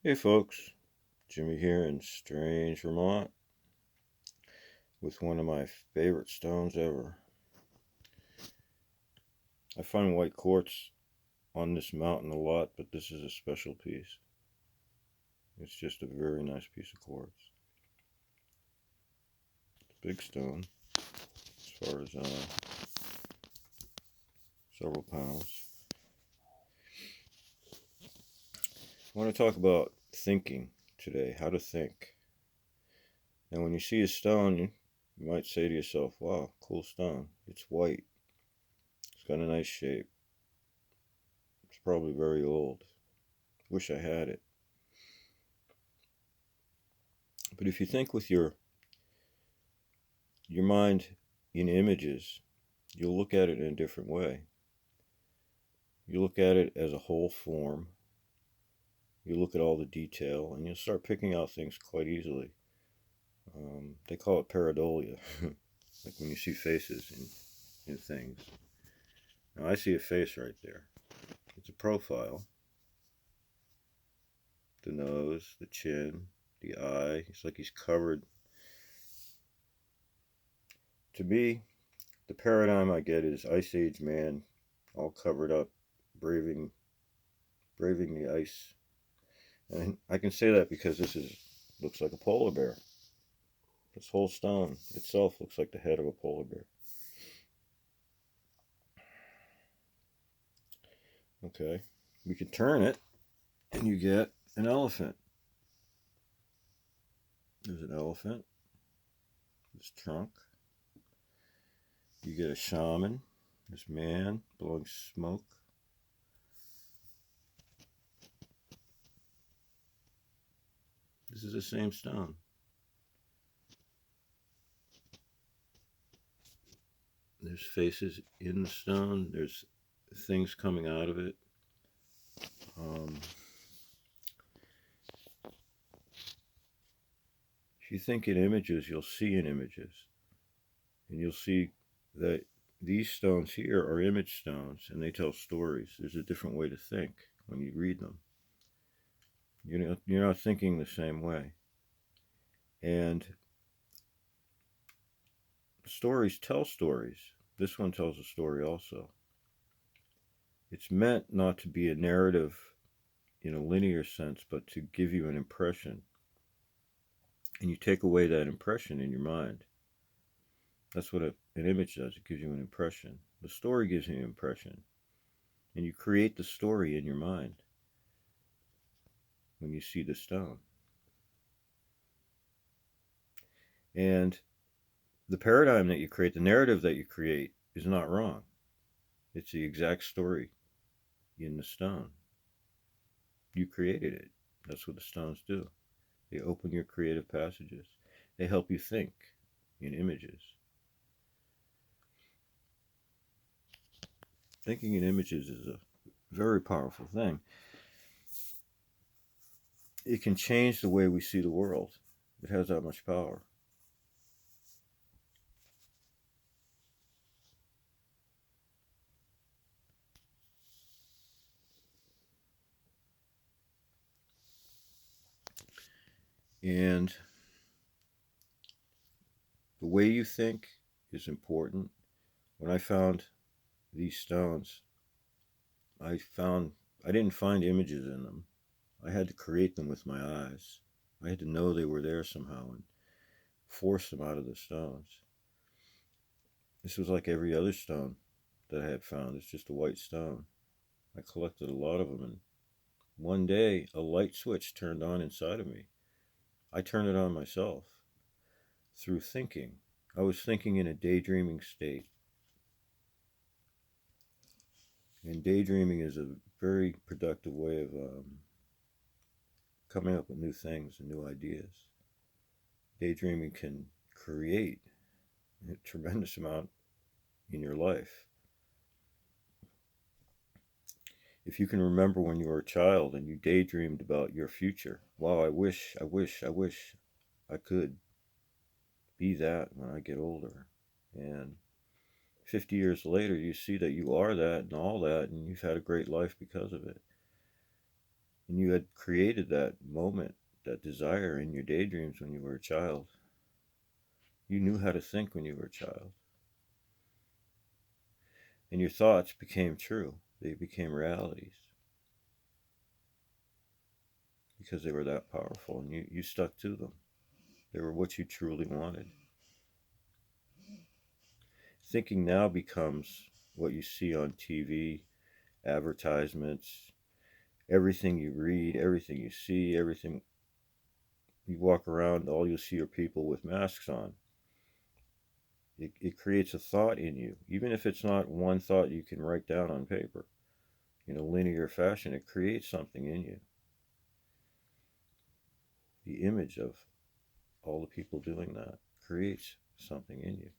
Hey folks, Jimmy here in strange Vermont with one of my favorite stones ever. I find white quartz on this mountain a lot, but this is a special piece. It's just a very nice piece of quartz. It's a big stone as far as several pounds. I want to talk about thinking today, how to think. And when you see a stone, you might say to yourself, wow, cool stone. It's white. It's got a nice shape. It's probably very old. Wish I had it. But if you think with your mind in images, you'll look at it in a different way. You look at it as a whole form. You look at all the detail, and you'll start picking out things quite easily. They call it pareidolia, like when you see faces in things. Now I see a face right there. It's a profile. The nose, the chin, the eye. It's like he's covered. To me, the paradigm I get is Ice Age man, all covered up, braving the ice. And I can say that because this looks like a polar bear. This whole stone itself looks like the head of a polar bear. Okay, we can turn it and you get an elephant. There's an elephant, this trunk. You get a shaman, this man blowing smoke. This is the same stone. There's faces in the stone, there's things coming out of it. Um, if you think in images, you'll see in images. And you'll see that these stones here are image stones and they tell stories. There's a different way to think when you read them. You're not thinking the same way. And stories tell stories. This one tells a story also. It's meant not to be a narrative in a linear sense, but to give you an impression. And you take away that impression in your mind. That's what an image does. It gives you an impression. The story gives you an impression. And you create the story in your mind when you see the stone. And the paradigm that you create, the narrative that you create, is not wrong. It's the exact story in the stone. You created it. That's what the stones do. They open your creative passages. They help you think in images. Thinking in images is a very powerful thing. It can change the way we see the world. It has that much power. And the way you think is important. When I found these stones, I didn't find images in them. I had to create them with my eyes. I had to know they were there somehow and force them out of the stones. This was like every other stone that I had found. It's just a white stone. I collected a lot of them, and one day a light switch turned on inside of me. I turned it on myself through thinking. I was thinking in a daydreaming state. And daydreaming is a very productive way of coming up with new things and new ideas. Daydreaming can create a tremendous amount in your life. If you can remember when you were a child and you daydreamed about your future, wow, I wish I could be that when I get older. And 50 years later, you see that you are that and all that, and you've had a great life because of it. And you had created that moment, that desire in your daydreams when you were a child. You knew how to think when you were a child. And your thoughts became true. They became realities because they were that powerful, and you stuck to them. They were what you truly wanted. Thinking now becomes what you see on TV, advertisements, everything you read, everything you see, everything you walk around, all you'll see are people with masks on. It creates a thought in you, even if it's not one thought you can write down on paper. In a linear fashion, it creates something in you. The image of all the people doing that creates something in you.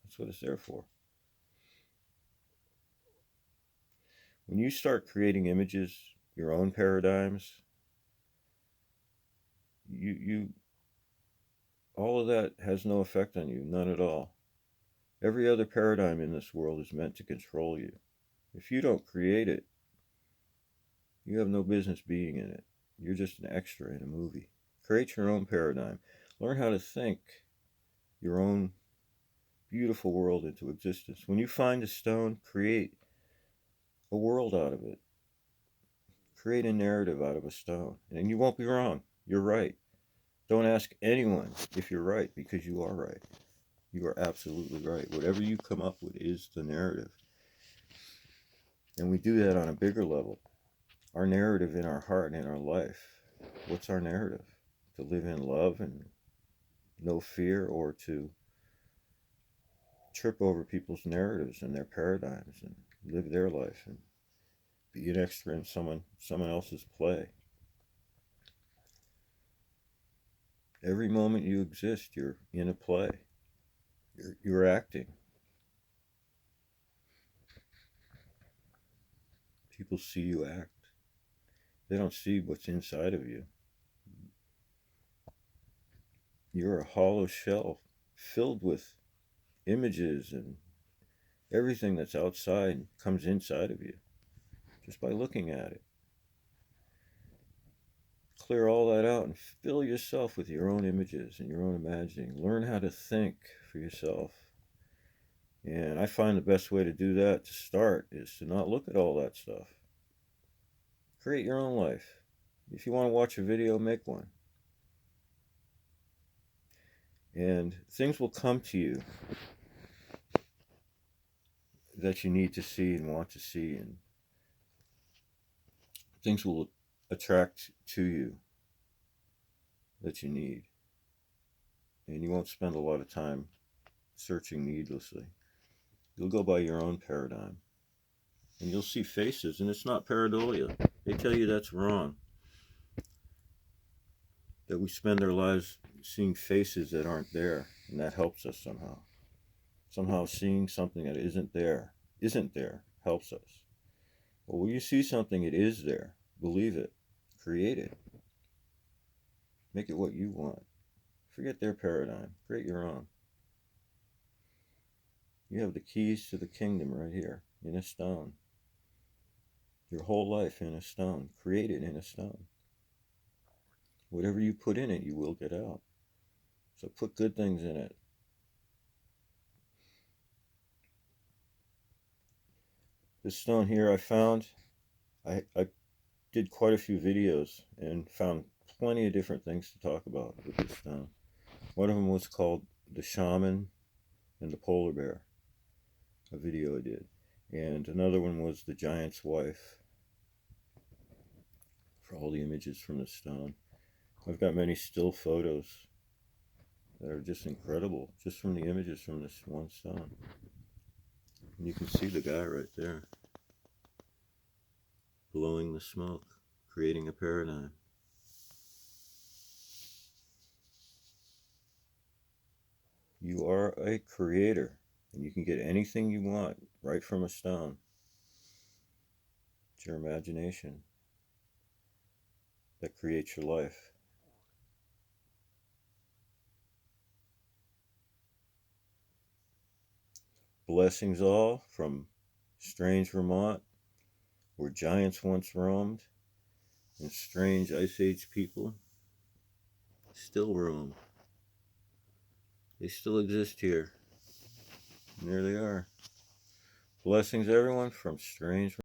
That's what it's there for. When you start creating images, your own paradigms, you all of that has no effect on you, none at all. Every other paradigm in this world is meant to control you. If you don't create it, you have no business being in it. You're just an extra in a movie. Create your own paradigm. Learn how to think your own beautiful world into existence. When you find a stone, create a world out of it. Create a narrative out of a stone. And you won't be wrong. You're right. Don't ask anyone if you're right, because you are right. You are absolutely right. Whatever you come up with is the narrative. And we do that on a bigger level. Our narrative in our heart and in our life. What's our narrative? To live in love and no fear, or to trip over people's narratives and their paradigms and live their life and be an extra in someone else's play. Every moment you exist, you're in a play. You're acting. People see you act. They don't see what's inside of you. You're a hollow shell filled with images, and everything that's outside comes inside of you just by looking at it. Clear all that out and fill yourself with your own images and your own imagining. Learn how to think for yourself. And I find the best way to do that to start is to not look at all that stuff. Create your own life. If you want to watch a video, make one. And things will come to you that you need to see and want to see, and things will attract to you that you need. And you won't spend a lot of time searching needlessly. You'll go by your own paradigm. And you'll see faces, and it's not pareidolia. They tell you that's wrong. That we spend our lives seeing faces that aren't there, and that helps us somehow. Somehow seeing something that isn't there helps us. But when you see something, it is there. Believe it. Create it. Make it what you want. Forget their paradigm. Create your own. You have the keys to the kingdom right here, in a stone. Your whole life in a stone. Create it in a stone. Whatever you put in it, you will get out. So put good things in it. This stone here I found, I did quite a few videos and found plenty of different things to talk about with this stone. One of them was called The Shaman and the Polar Bear, a video I did. And another one was The Giant's Wife, for all the images from the stone. I've got many still photos that are just incredible, just from the images from this one stone. And you can see the guy right there, blowing the smoke, creating a paradigm. You are a creator, and you can get anything you want right from a stone. It's your imagination that creates your life. Blessings all from strange Vermont, where giants once roamed. and strange Ice Age people still roam. They still exist here. And there they are. Blessings, everyone, from strange